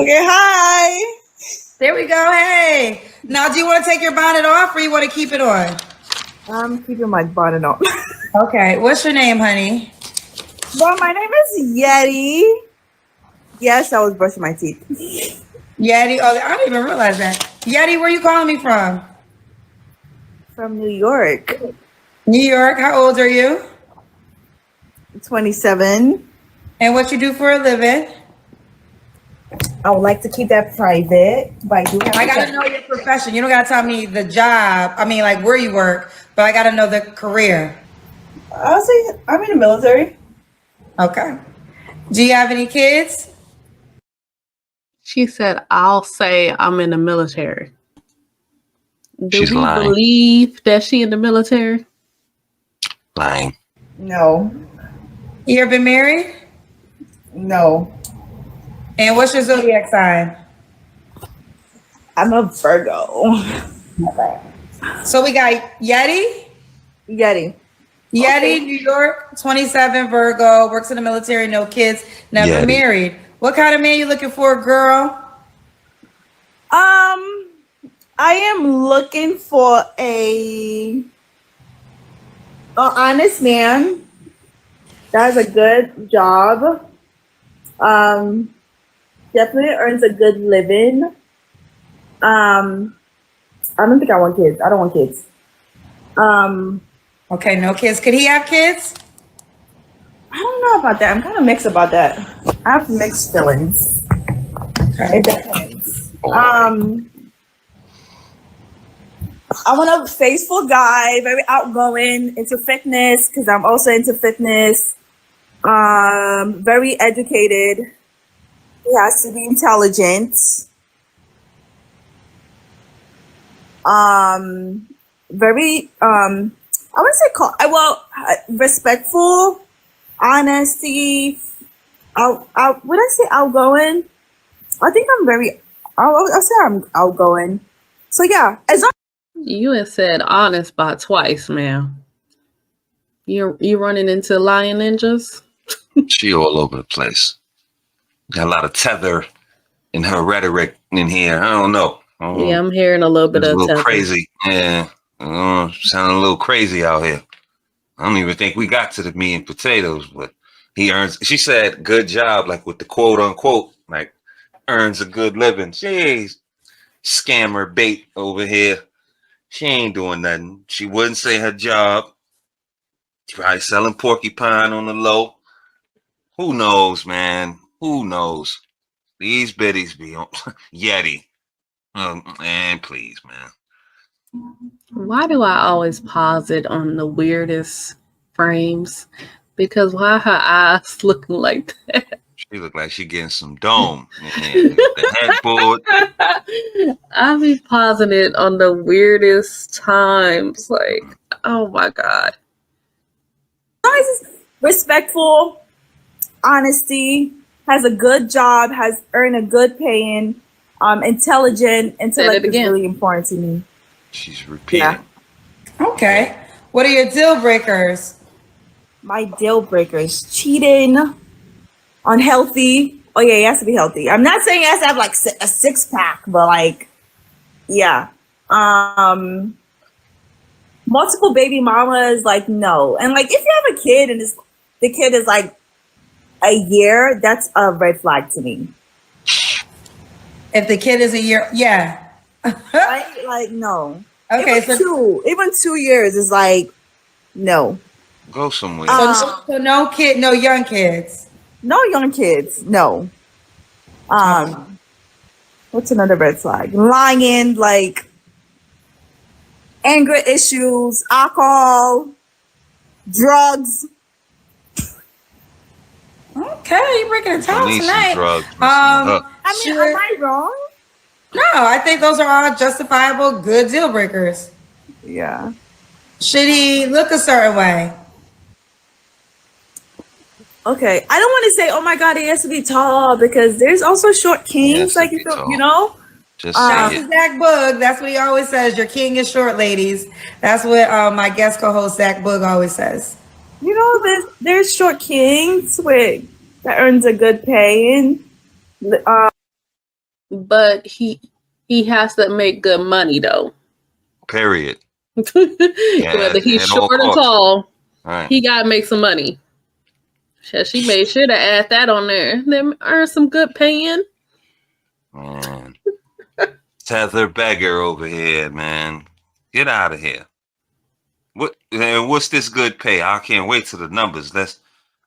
Okay, hi. There we go. Hey. Now, do you want to take your bonnet off or you want to keep it on? I'm keeping my bonnet on. Okay. What's your name, honey? Well, my name is Yeti. Yes, I was brushing my teeth. Yeti. Oh, I didn't even realize that. Yeti, where you calling me from? From New York. New York. How old are you? 27. And what you do for a living? I would like to keep that private, but I do have I got to know your profession. You don't got to tell me the job. I mean, like where you work, but I got to know the career. I'll say I'm in the military. Okay. Do you have any kids? She said, I'll say I'm in the military. Do She's we lying. believe that she in the military? Lying. No. You ever been married? No. And what's your zodiac sign? I'm a Virgo. So we got Yeti. Yeti. Yeti, Okay. New York, 27, Virgo, works in the military, no kids, never Yeti. married. What kind of man you looking for, girl? I am looking for a honest man that has a good job. Definitely earns a good living. I don't think I want kids. I don't want kids. Okay, no kids. Could he have kids? I don't know about that. I'm kind of mixed about that. I have mixed feelings. Okay. It depends. I want a faithful guy, very outgoing, into fitness, because I'm also into fitness. Very educated. He has to be intelligent. Very I would say respectful, honesty. Would I say outgoing? I think I'm very. I'll say I'm outgoing. So yeah, as long You had said honest about twice, ma'am. You running into lion ninjas? She all over the place. Got a lot of tether in her rhetoric in here. I don't know. Yeah, I'm hearing a little bit It's a of little tether. crazy. Yeah. Sounding a little crazy out here. I don't even think we got to the meat and potatoes, but he earns, she said, good job, like with the quote unquote, like earns a good living. Jeez, scammer bait over here. She ain't doing nothing. She wouldn't say her job. She probably selling porcupine on the low. Who knows, man? Who knows? These biddies be on Yeti. And please, man. Why do I always pause it on the weirdest frames? Because why her eyes looking like that? She look like she getting some dome. The headboard. I be pausing it on the weirdest times. Like, oh my God. as it's respectful, honesty, has a good job, has earned a good paying, intelligent. Intellect is again. really important to me. She's repeating. Yeah. Okay. What are your deal breakers? My deal breakers: cheating, unhealthy. Oh yeah, he has to be healthy. I'm not saying he has to have like a 6-pack, but like, yeah. Multiple baby mamas, like no. And like, if you have a kid and the kid is like a year, that's a red flag to me. If the kid is a year, yeah. Right? Like no. Okay, Even 2 years is like no. Go somewhere. so no kid, no young kids. No young kids. No. What's another red flag? Lying, like anger issues, alcohol, drugs. Okay, you're breaking the top Need some tonight. drugs. I mean, Sure. am I wrong? No, I think those are all justifiable, good deal breakers. Yeah. Should he look a certain way? Okay. I don't want to say, oh my God, he has to be tall, because there's also short kings. Like, you know? Just Shout say to it. Zach Boog. That's what he always says. Your king is short, ladies. That's what my guest co-host Zach Boog always says. You know, there's short kings that earns a good pay. And but he has to make good money though. Period. Whether he's at all short or costs. tall, Right. he gotta make some money. She made sure to add that on there. Then earn some good paying. Man. Tether beggar over here, man. Get out of here. What's this good pay? I can't wait to the numbers.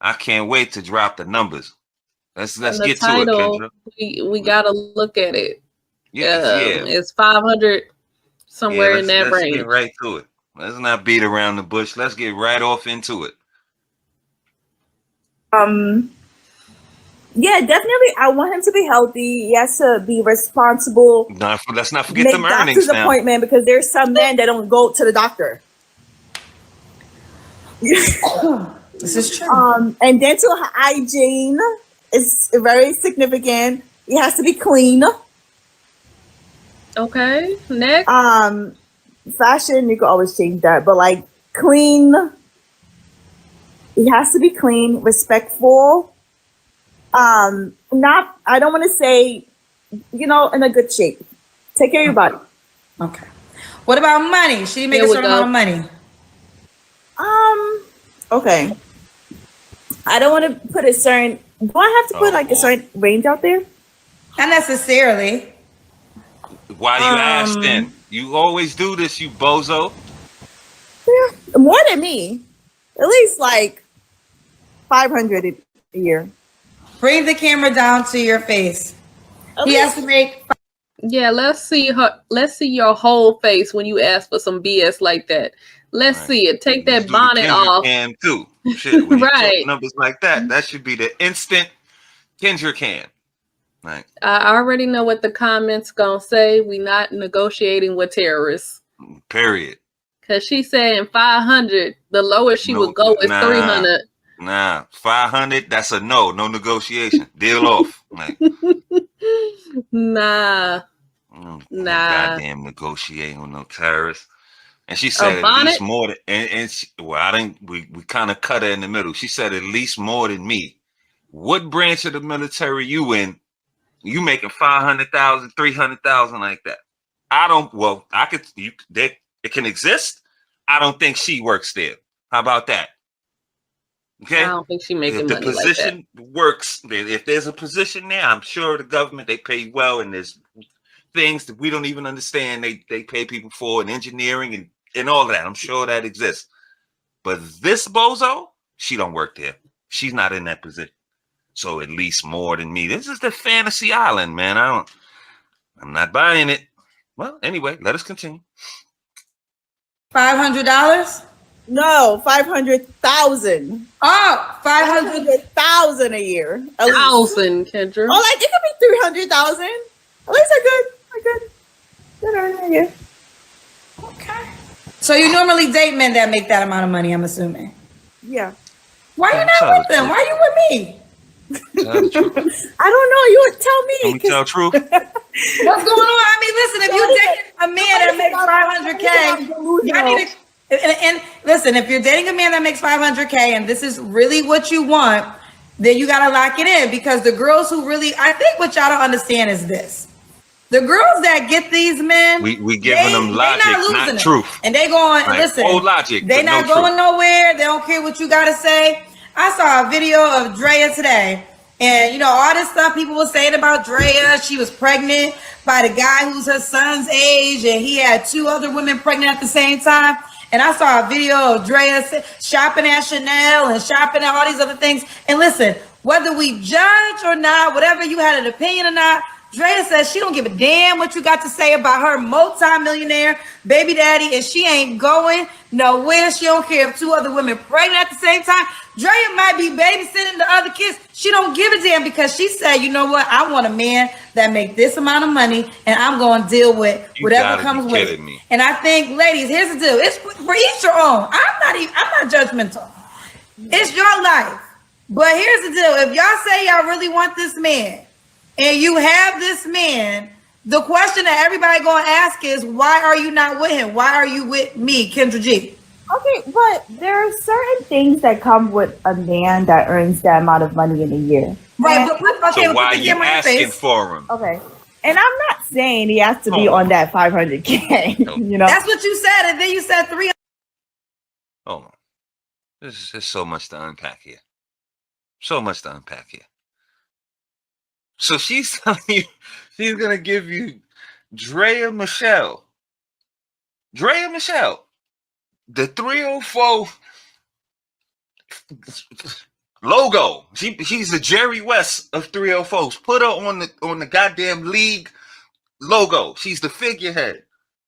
I can't wait to drop the numbers. Let's get title, to it, Kendra. We gotta look at it. Yeah. It's 500 somewhere in that let's range. get right to it. Let's not beat around the bush. Let's get right off into it. Yeah, definitely. I want him to be healthy. He has to be responsible. Let's not forget the earnings doctor's now. appointment, because there's some men that don't go to the doctor. This is true. And dental hygiene is very significant. He has to be clean. Okay, next. Fashion, you can always change that, but like clean. He has to be clean, respectful. I don't want to say, in a good shape. Take care of your body. Okay. What about money? She make a certain amount of money. Okay. I don't want to put a certain. Do I have to put like a certain range out there? Not necessarily. Why you asking? You always do this, you bozo. Yeah, more than me. At least like 500 a year. Bring the camera down to your face. He has to make. Yeah, let's see your whole face when you ask for some BS like that. Let's see it. Take that bonnet off. Can too. Shit, when right. you talk numbers like that should be the instant Kendra can. Right. I already know what the comments gonna say. We not negotiating with terrorists. Period. Cause she's saying 500. The lowest she would go is 300. Nah, 500. That's a no negotiation. Deal off. Like, nah. Goddamn negotiating with no terrorists. And she said at least more than, we kind of cut her in the middle. She said at least more than me. What branch of the military you in? You making 500,000, 300,000 like that? It can exist. I don't think she works there. How about that? Okay. I don't think she making money like that. If the position works, if there's a position there, I'm sure the government, they pay well, and there's things that we don't even understand. They pay people for in engineering and all that. I'm sure that exists. But this bozo, she don't work there. She's not in that position. So at least more than me. This is the fantasy island, man. I'm not buying it. Well, anyway, let us continue. $500? No, 500,000. Oh, 500,000 a year. 1,000, Kendra. Oh, like it could be 300,000. At least good earner, yeah. Okay. So you normally date men that make that amount of money, I'm assuming. Yeah. Why are you not with them? Why are you with me? I don't know. You would tell me. Can we tell truth? What's going on? I mean, listen, if you date a man that makes 500K, y'all need to, and listen, if you're dating a man that makes 500K and this is really what you want, then you got to lock it in, because the girls who really, I think what y'all don't understand is this. The girls that get these men, we giving them logic, not truth. And they going, listen, old logic, they not going nowhere. They don't care what you got to say. I saw a video of Drea today, and all this stuff people were saying about Drea. She was pregnant by the guy who's her son's age, and he had 2 other women pregnant at the same time. And I saw a video of Drea shopping at Chanel and shopping at all these other things. And listen, whether we judge or not, whatever you had an opinion or not, Drea says she don't give a damn what you got to say about her multi-millionaire baby daddy, and she ain't going nowhere. She don't care if 2 other women pregnant at the same time. Drea might be babysitting the other kids. She don't give a damn, because she said, you know what? I want a man that make this amount of money, and I'm going to deal with whatever comes with it. And I think, ladies, here's the deal. It's for each your own. I'm not judgmental. It's your life. But here's the deal. If y'all say y'all really want this man, and you have this man, the question that everybody going to ask is, why are you not with him? Why are you with me, Kendra G? Okay, but there are certain things that come with a man that earns that amount of money in a year. Right, so why are you asking for him? Okay. And I'm not saying he has to be on that 500K. You know, that's what you said, and then you said 300. Oh, there's so much to unpack here. So much to unpack here. So she's telling you she's gonna give you Drea Michelle, the 304 logo. She's the Jerry West of 304s. Put her on the goddamn league logo. She's the figurehead.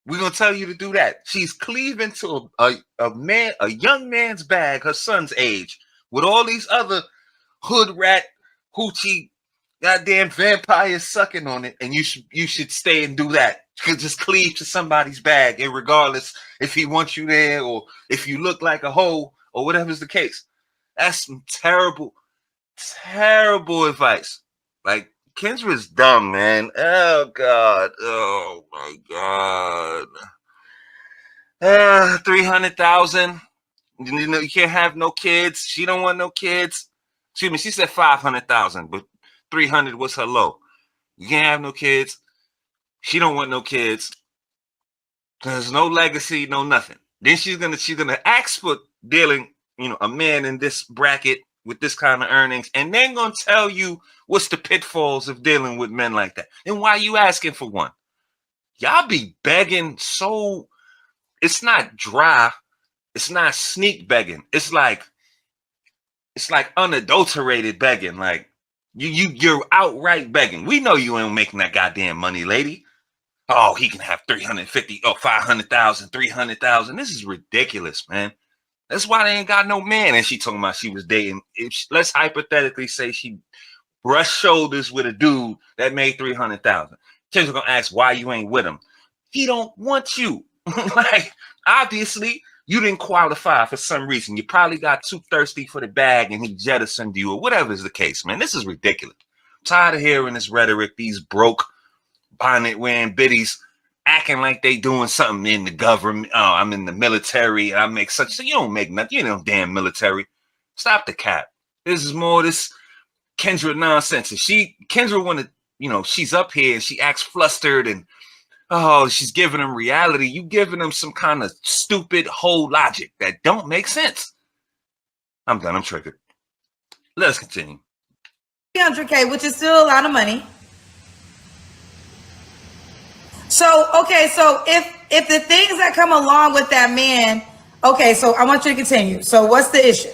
We're gonna tell you to do that. She's cleaving to a young man's bag, her son's age, with all these other hood rat hoochie goddamn vampires sucking on it, and you should stay and do that. You could just cleave to somebody's bag, and regardless if he wants you there or if you look like a hoe or whatever's the case. That's some terrible, terrible advice. Like, Kendra's dumb, man. Oh God. Oh my God. 300,000. You know, you can't have no kids. She don't want no kids. Excuse me, she said 500,000, but 300 was her low. You can't have no kids. She don't want no kids. There's no legacy, no nothing. Then she's gonna ask for dealing, a man in this bracket with this kind of earnings, and then gonna tell you what's the pitfalls of dealing with men like that. And why you asking for one? Y'all be begging so it's not dry, it's not sneak begging. It's like unadulterated begging. Like you're outright begging. We know you ain't making that goddamn money, lady. Oh, he can have 350 or 500,000, 300,000. This is ridiculous, man. That's why they ain't got no man. And she talking about she was dating. Let's hypothetically say she brushed shoulders with a dude that made 300,000. She's gonna ask why you ain't with him. He don't want you. Like, obviously, you didn't qualify for some reason. You probably got too thirsty for the bag and he jettisoned you or whatever is the case, man. This is ridiculous. I'm tired of hearing this rhetoric. These broke bonnet wearing biddies acting like they doing something in the government. Oh, I'm in the military. I make such. So you don't make nothing. You know, damn military. Stop the cap. This is more this Kendra nonsense. And Kendra wanted, she's up here and she acts flustered and she's giving them reality. You giving them some kind of stupid whole logic that don't make sense. I'm done. I'm triggered. Let's continue. 300K, which is still a lot of money. So, okay, so if the things that come along with that man, okay, so I want you to continue. So what's the issue?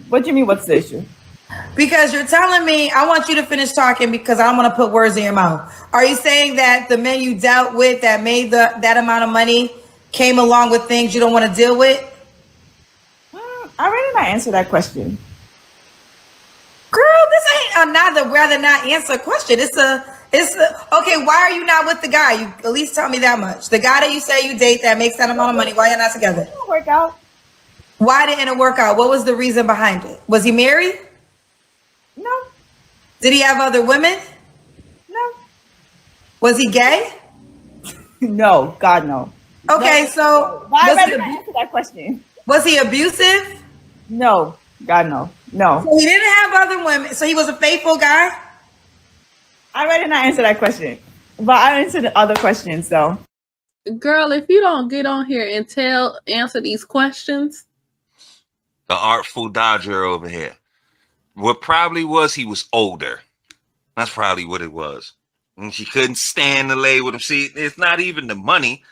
What do you mean, what's the issue? Because you're telling me, I want you to finish talking because I don't want to put words in your mouth. Are you saying that the men you dealt with that made that amount of money came along with things you don't want to deal with? I really not answer that question. Girl, this ain't rather not answer a question. It's okay. Why are you not with the guy? You at least tell me that much. The guy that you say you date that makes that amount of money. Why you're not together? It didn't work out. Why didn't it work out? What was the reason behind it? Was he married? No. Did he have other women? No. Was he gay? No. God, no. Okay, so why did I answer that question? Was he abusive? No. God, no. No. So he didn't have other women. So he was a faithful guy? I already not answer that question. But I answered the other questions, though. Girl, if you don't get on here and answer these questions. The artful dodger over here. What probably was he was older. That's probably what it was. And she couldn't stand to lay with him. See, it's not even the money.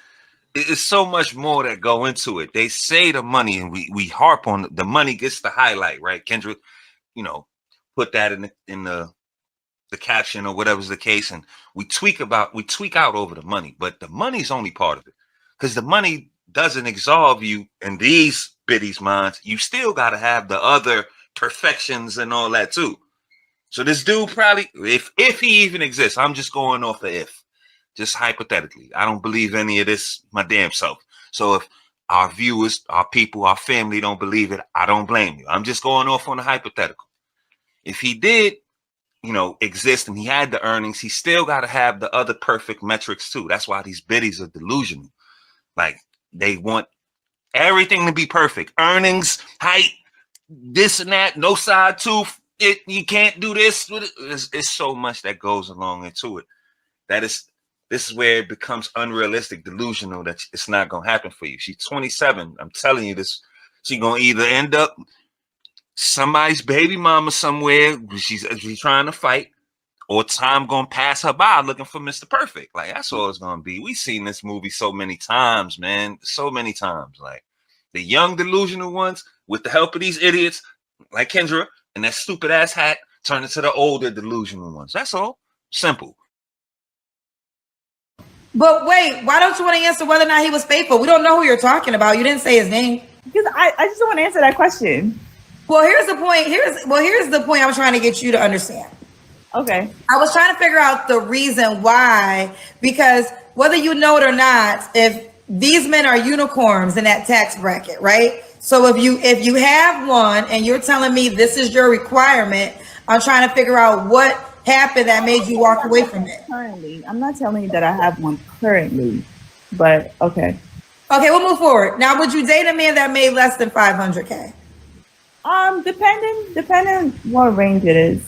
It's so much more that go into it. They say the money, and we harp on the money gets the highlight, right? Kendra, put that in the caption or whatever's the case, and we tweak out over the money, but the money's only part of it, because the money doesn't absolve you in these biddies' minds. You still got to have the other perfections and all that too. So this dude probably, if he even exists, I'm just going off the if. Just hypothetically, I don't believe any of this my damn self. So if our viewers, our people, our family don't believe it, I don't blame you. I'm just going off on the hypothetical. If he did, exist and he had the earnings, he still got to have the other perfect metrics too. That's why these biddies are delusional. Like, they want everything to be perfect. Earnings, height, this and that, no side tooth. You can't do this with it. It's so much that goes along into it. This is where it becomes unrealistic, delusional that it's not gonna happen for you. She's 27. I'm telling you this. She gonna either end up somebody's baby mama somewhere. She's trying to fight, or time gonna pass her by looking for Mr. Perfect. Like that's all it's gonna be. We've seen this movie so many times, man. So many times. Like the young delusional ones with the help of these idiots like Kendra and that stupid ass hat turn into the older delusional ones. That's all. Simple. But wait, why don't you want to answer whether or not he was faithful? We don't know who you're talking about. You didn't say his name. Because I just don't want to answer that question. Well, here's the point. Here's the point I'm trying to get you to understand. Okay. I was trying to figure out the reason why, because whether you know it or not, if these men are unicorns in that tax bracket, right? So if you have one and you're telling me this is your requirement, I'm trying to figure out what happened that made you walk away from it. Currently, I'm not telling you that I have one currently, but okay. Okay, we'll move forward. Now, would you date a man that made less than 500K? Depending what range it is.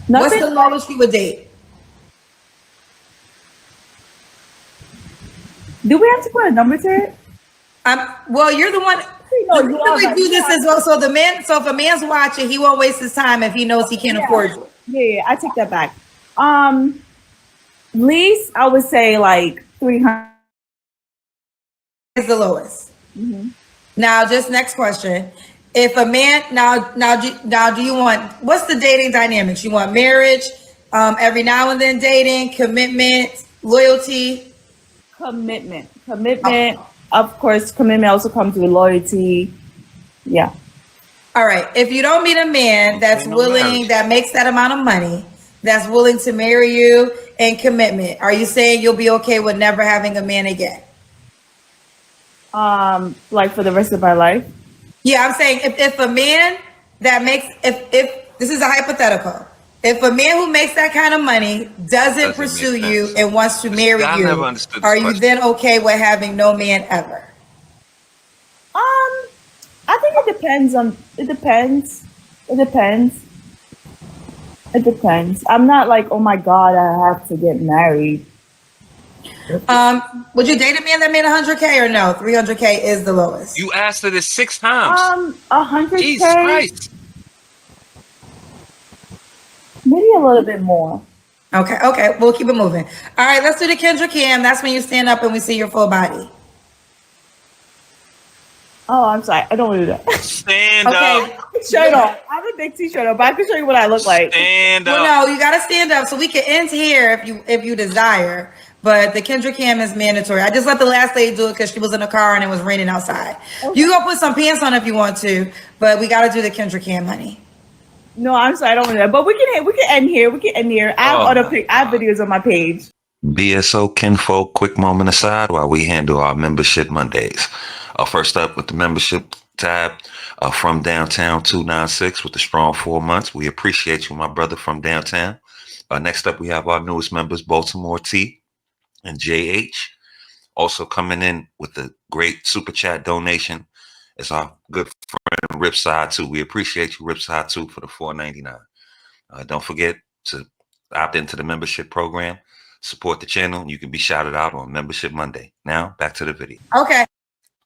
What's the lowest you would date? Do we have to put a number to it? Well, you're the one. No, we do this as well. So if a man's watching, he won't waste his time if he knows he can't afford you. Yeah, I take that back. Least I would say like 300 is the lowest. Mm-hmm. Now, just next question. If a man now do you want, what's the dating dynamics? You want marriage, every now and then dating, commitment, loyalty? Commitment. Of course, commitment also comes with loyalty. Yeah. All right. If you don't meet a man that's willing, that makes that amount of money, that's willing to marry you and commitment, are you saying you'll be okay with never having a man again? Like for the rest of my life? Yeah, I'm saying if a man that makes, if this is a hypothetical, if a man who makes that kind of money doesn't pursue you and wants to marry you, are you then okay with having no man ever? I think it depends. It depends. I'm not like, oh my God, I have to get married. Would you date a man that made 100K or no? 300K is the lowest. You asked her this 6 times. 100K. Jesus Christ. Maybe a little bit more. Okay, we'll keep it moving. All right, let's do the Kendra cam. That's when you stand up and we see your full body. Oh, I'm sorry. I don't want to do that. Stand up. Shirt off. I have a big t-shirt on, but I can show you what I look like. Stand up. Well, no, you got to stand up so we can end here if you desire. But the Kendra cam is mandatory. I just let the last lady do it because she was in a car and it was raining outside. Okay. You go put some pants on if you want to, but we got to do the Kendra cam, honey. No, I'm sorry. I don't want to do that. But we can end here. I have videos on my page. BSO Kinfolk, quick moment aside while we handle our membership Mondays. First up with the membership tab, from Downtown 296 with the strong 4 months. We appreciate you, my brother from downtown. Next up, we have our newest members, Baltimore T and JH. Also coming in with the great super chat donation is our good friend Ripside 2. We appreciate you, Ripside 2, for the $4.99. Don't forget to opt into the membership program. Support the channel. You can be shouted out on Membership Monday. Now, back to the video. Okay.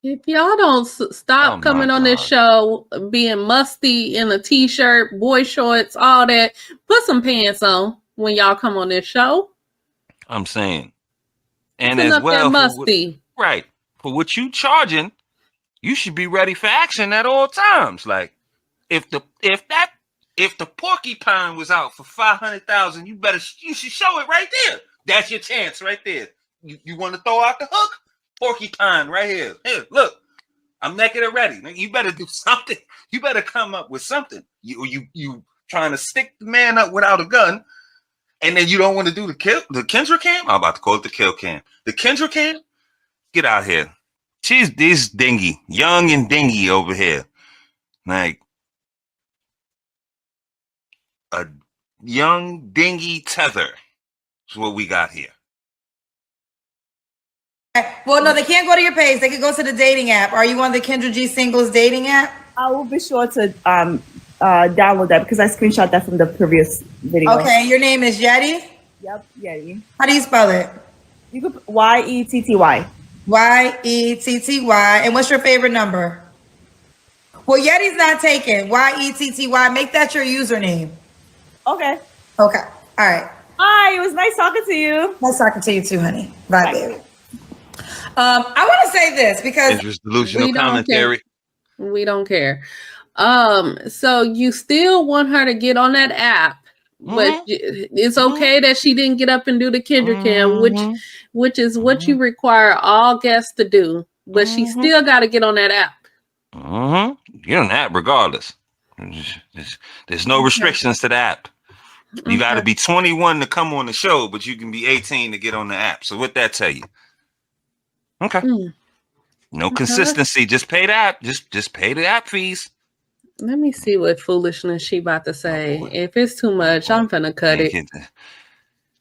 If y'all don't stop coming on this show being musty in a t-shirt, boy shorts, all that, put some pants on when y'all come on this show. I'm saying. And as well, musty. Right. For what you charging, you should be ready for action at all times. Like if the porcupine was out for 500,000, you should show it right there. That's your chance right there. You want to throw out the hook? Porcupine right here. Here, look. I'm naked already. You better do something. You better come up with something. You trying to stick the man up without a gun, and then you don't want to do the Kendra cam? I'm about to call it the kill cam. The Kendra cam? Get out here. She's this dingy, young and dingy over here. Like a young dingy tether is what we got here. Well, no, they can't go to your page. They can go to the dating app. Are you on the Kendra G Singles dating app? I will be sure to download that because I screenshot that from the previous video. Okay, your name is Yeti? Yep, Yeti. How do you spell it? You could Yetty. Yetty. And what's your favorite number? Well, Yeti's not taken. Yetty. Make that your username. Okay. Okay. All right. Hi, it was nice talking to you. Nice talking to you too, honey. Bye, baby. I want to say this because delusional commentary. We don't care. So you still want her to get on that app, but it's okay that she didn't get up and do the Kendra Cam, which is what you require all guests to do. But she still got to get on that app. Get on the app regardless. There's no restrictions to the app. You got to be 21 to come on the show, but you can be 18 to get on the app. So what that tell you? Okay. No consistency. Just pay the app. Just pay the app fees. Let me see what foolishness she about to say. If it's too much, I'm finna cut it.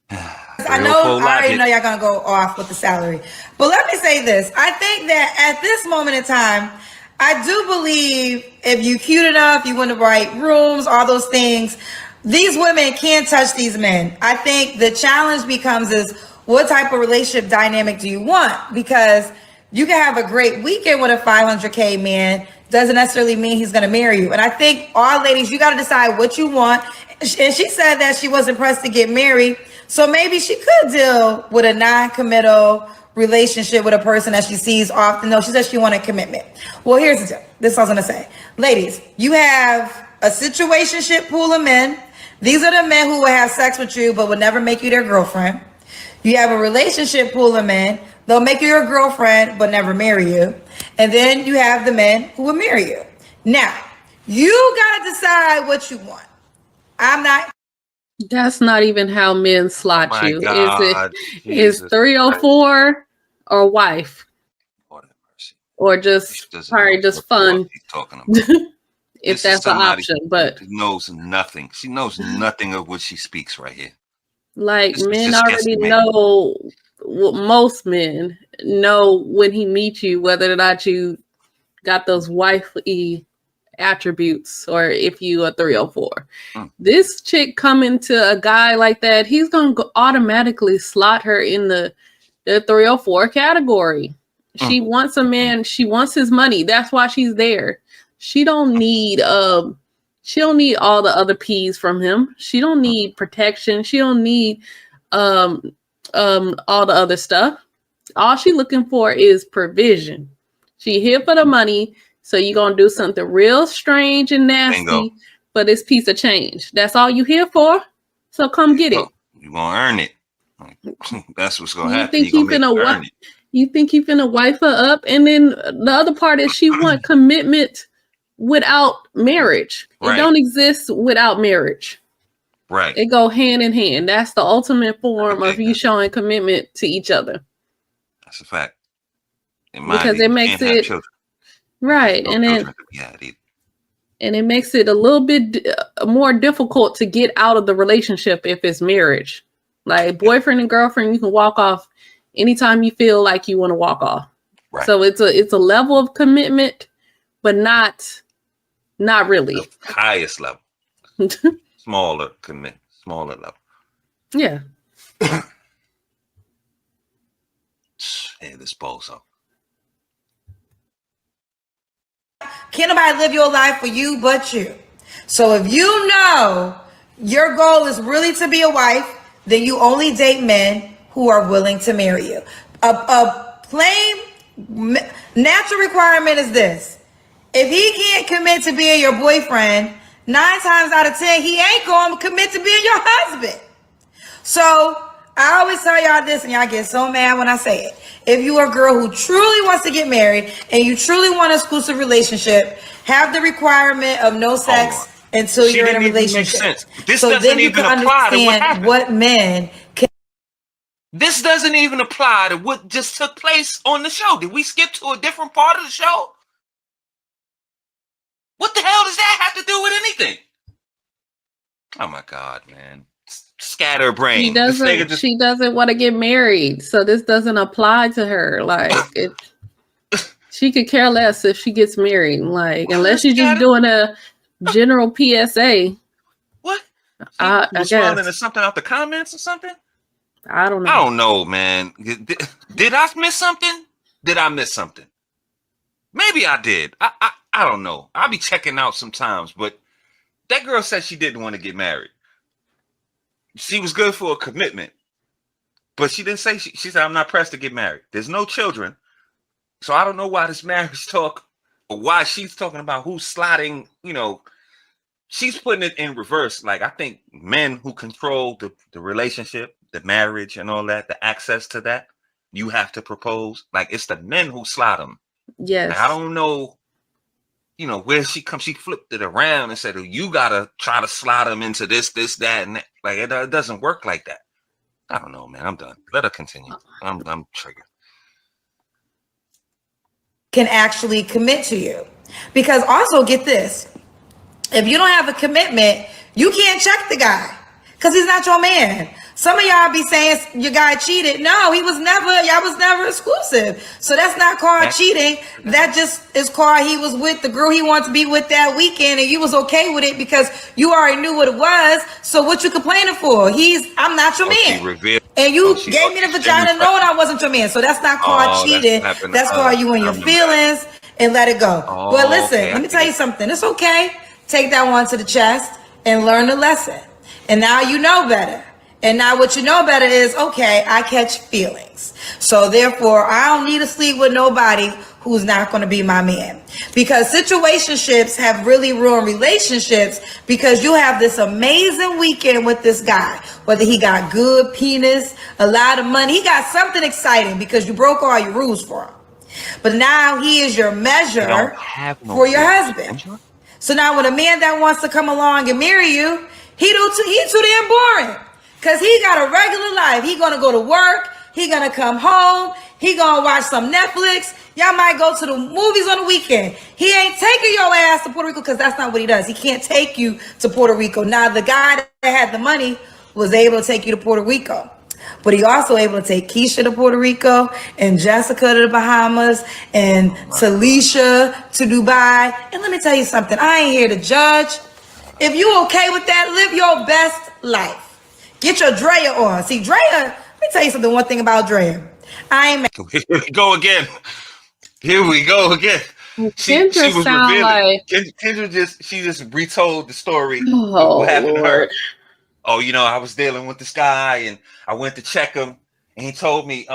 I already know y'all gonna go off with the salary. But let me say this. I think that at this moment in time, I do believe if you cute enough, you in the right rooms, all those things, these women can't touch these men. I think the challenge becomes is what type of relationship dynamic do you want? Because you can have a great weekend with a 500K man. Doesn't necessarily mean he's going to marry you. And I think all ladies, you got to decide what you want. And she said that she wasn't pressed to get married. So maybe she could deal with a non-committal relationship with a person that she sees often, though she says she wanted commitment. Well, here's the deal. This is what I was going to say. Ladies, you have a situationship pool of men. These are the men who will have sex with you, but will never make you their girlfriend. You have a relationship pool of men. They'll make you your girlfriend, but never marry you. And then you have the men who will marry you. Now, you got to decide what you want. That's not even how men slot you. God, is 304 or wife? Or just probably just fun. If that's an option, but knows nothing. She knows nothing of what she speaks right here. Like men already know. Most men know when he meets you whether or not you got those wifey attributes or if you are 304. This chick coming to a guy like that, he's gonna automatically slot her in the 304 category. She wants a man. She wants his money. That's why she's there. She don't need all the other P's from him. She don't need protection. She don't need all the other stuff. All she looking for is provision. She here for the money, so you're gonna do something real strange and nasty for this piece of change. That's all you here for. So come get it. You're gonna earn it. That's what's gonna happen. You think you finna wife her up, and then the other part is she want commitment without marriage. It don't exist without marriage. Right. It go hand in hand. That's the ultimate form of you showing commitment to each other. That's a fact. Because it makes it right, and it makes it a little bit more difficult to get out of the relationship if it's marriage. Like boyfriend and girlfriend, you can walk off anytime you feel like you want to walk off. Right. So it's a level of commitment, but not really. The highest level. Smaller level. Yeah. Hey, this bozo. Can't nobody live your life for you but you. So if you know your goal is really to be a wife, then you only date men who are willing to marry you. A plain natural requirement is this. If he can't commit to being your boyfriend, 9 times out of 10, he ain't going to commit to being your husband. So I always tell y'all this, and y'all get so mad when I say it. If you are a girl who truly wants to get married and you truly want an exclusive relationship, have the requirement of no sex until you're in a relationship. This doesn't even apply to what happened. What men can. This doesn't even apply to what just took place on the show. Did we skip to a different part of the show? What the hell does that have to do with anything? Oh my God, man. Scatterbrain. She doesn't want to get married, so this doesn't apply to her. Like she could care less if she gets married. Like unless she's just doing a general PSA. What? I responding to something out the comments or something? I don't know. I don't know, man. Did I miss something? Did I miss something? Maybe I did. I don't know. I'll be checking out sometimes, but that girl said she didn't want to get married. She was good for a commitment, but she didn't say, she said, I'm not pressed to get married. There's no children. So I don't know why this marriage talk, or why she's talking about who's sliding, she's putting it in reverse. Like, I think men who control the relationship, the marriage and all that, the access to that, you have to propose. Like, it's the men who slide them. Yes. Like, I don't know, where she comes. She flipped it around and said, oh, you got to try to slide them into this, that, and that. Like, it doesn't work like that. I don't know, man. I'm done. Let her continue. I'm triggered. Can actually commit to you. Because also, get this. If you don't have a commitment, you can't check the guy because he's not your man. Some of y'all be saying your guy cheated. No, y'all was never exclusive. So that's not called cheating. That just is called he was with the girl he wanted to be with that weekend and you was okay with it because you already knew what it was. So what you complaining for? I'm not your man. And you gave me the vagina knowing I wasn't your man. So that's not called cheating. That's called you in your feelings and let it go. But listen, let me tell you something. It's okay. Take that one to the chest and learn the lesson. And now you know better. And now what you know better is, okay, I catch feelings. So therefore, I don't need to sleep with nobody who's not going to be my man. Because situationships have really ruined relationships because you have this amazing weekend with this guy. Whether he got good penis, a lot of money, he got something exciting because you broke all your rules for him. But now he is your measure for your husband. So now when a man that wants to come along and marry you, he too damn boring. Because he got a regular life. He going to go to work. He going to come home. He going to watch some Netflix. Y'all might go to the movies on the weekend. He ain't taking your ass to Puerto Rico because that's not what he does. He can't take you to Puerto Rico. Now, the guy that had the money was able to take you to Puerto Rico. But he also able to take Keisha to Puerto Rico and Jessica to the Bahamas and Talisha to Dubai. And let me tell you something. I ain't here to judge. If you okay with that, live your best life. Get your Drea on. See, Drea, let me tell you something. One thing about Drea. Here we go again. Kendra was sound like Kendra just retold the story of oh, what happened to her. Lord. Oh, I was dealing with this guy and I went to check him and he told me,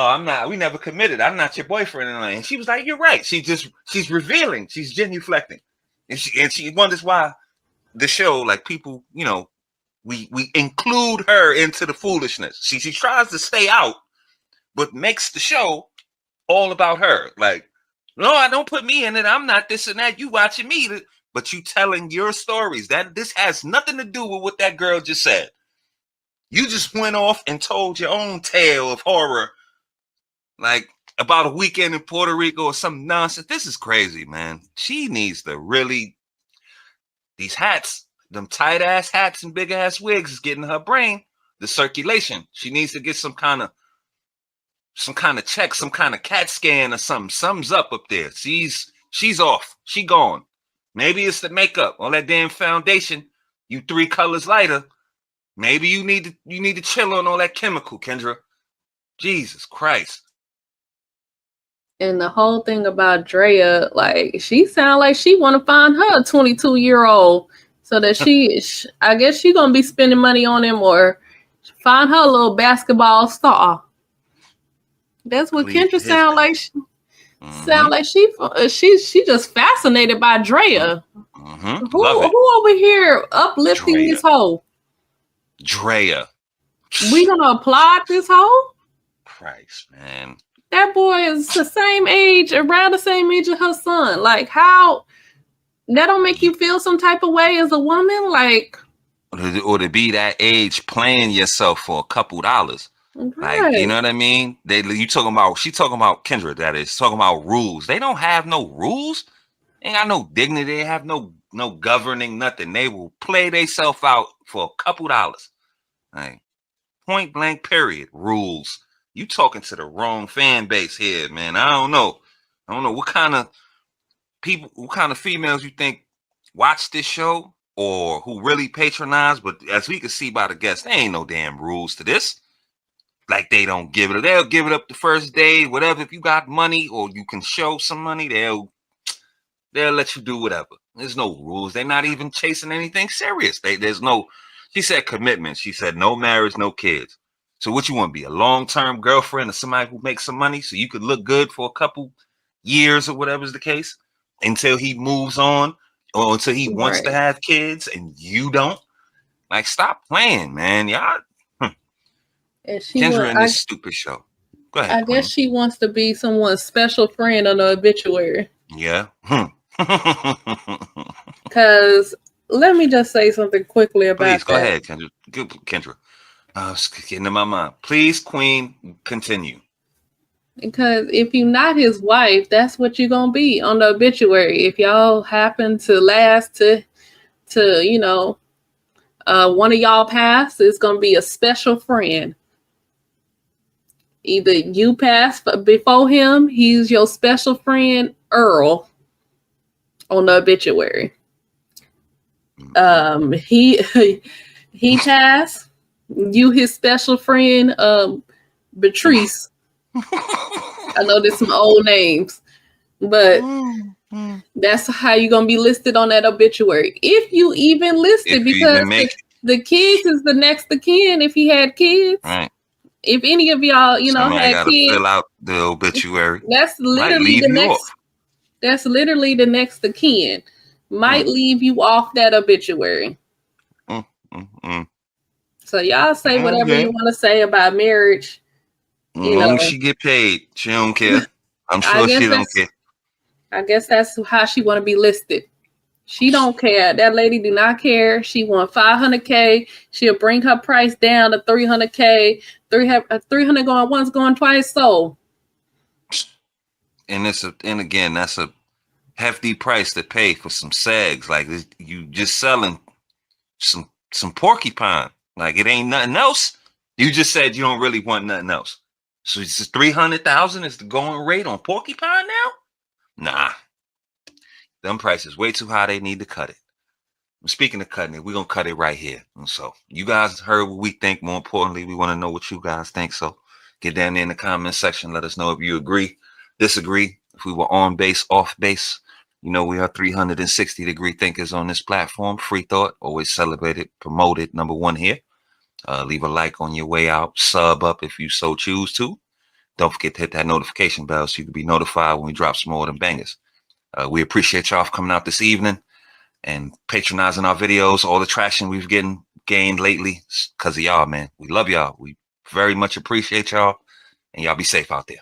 we never committed. I'm not your boyfriend. And she was like, you're right. She's revealing. She's genuflecting. And she wonders why the show, like people, we include her into the foolishness. She tries to stay out, but makes the show all about her. Like, no, I don't put me in it. I'm not this and that. You watching me, but you telling your stories. This has nothing to do with what that girl just said. You just went off and told your own tale of horror, like about a weekend in Puerto Rico or some nonsense. This is crazy, man. She needs to really, these hats, them tight ass hats and big ass wigs is getting her brain the circulation. She needs to get some kind of check, some kind of CAT scan or something. Something's up there. She's off. She gone. Maybe it's the makeup, all that damn foundation. You 3 colors lighter. Maybe you need to chill on all that chemical, Kendra. Jesus Christ. And the whole thing about Drea, like, she sound like she want to find her 22-year-old so that I guess she going to be spending money on him or find her little basketball star. That's what Kendra sound like. Sound like she just fascinated by Drea. Who over here uplifting Drea. This hoe? Drea. We gonna applaud this hoe? Christ, man. That boy is around the same age as her son. Like, how that don't make you feel some type of way as a woman? Like, or to be that age playing yourself for a couple dollars. Right. Like, you know what I mean? She talking about Kendra, that is talking about rules. They don't have no rules. They ain't got no dignity. They have no governing nothing. They will play themselves out for a couple dollars. Like, point blank period. Rules. You talking to the wrong fan base here, man. I don't know what kind of people, what kind of females you think watch this show or who really patronize, but as we can see by the guests, there ain't no damn rules to this. like they don't give it up. They'll give it up the first day, whatever. If you got money or you can show some money, they'll let you do whatever. There's no rules. They're not even chasing anything serious. There's no, she said commitment. She said no marriage, no kids. So what you want to be, a long-term girlfriend or somebody who makes some money so you could look good for a couple years or whatever's the case until he moves on or until he wants to have kids and you don't? Like, stop playing, man. Y'all. And she Kendra in this stupid show. Go ahead, I Queen. guess she wants to be someone's special friend on the obituary. Yeah. Because let me just say something quickly about Please, go that. ahead, Kendra. Good, Kendra. It's getting in my mind. Please, Queen, continue. Because if you're not his wife, that's what you're gonna be on the obituary. If y'all happen to last to you know, one of y'all pass, it's gonna be a special friend. Either you pass before him, he's your special friend, Earl, on the obituary. He passed, you his special friend, Beatrice. I know there's some old names, but that's how you're gonna be listed on that obituary. If you even listed, because the kids is the next of kin if he had kids. Right. If any of y'all, you know, somebody had gotta kids, fill out the obituary. that's literally the next. That's literally the next of kin. Might leave you off that obituary. So y'all say whatever you want to say about marriage. As long as she get paid, she don't care. I'm sure she don't care. I guess that's how she want to be listed. She don't care. That lady do not care. She want $500K. She'll bring her price down to $300K. 300 going once, going twice. So, and again, that's a hefty price to pay for some sags. Like, you just selling some porcupine. Like, it ain't nothing else. You just said you don't really want nothing else. So it's just 300,000 is the going rate on porcupine now? Nah. Them prices way too high. They need to cut it. Speaking of cutting it, we're going to cut it right here. And so you guys heard what we think. More importantly, we want to know what you guys think. So get down there in the comment section. Let us know if you agree, disagree. If we were on base, off base. You know, we are 360-degree thinkers on this platform. Free thought, always celebrated, promoted, number one here. Leave a like on your way out. Sub up if you so choose to. Don't forget to hit that notification bell so you can be notified when we drop some more of them bangers. We appreciate y'all for coming out this evening and patronizing our videos. All the traction we've gained lately because of y'all, man. We love y'all. We very much appreciate y'all. And y'all be safe out there.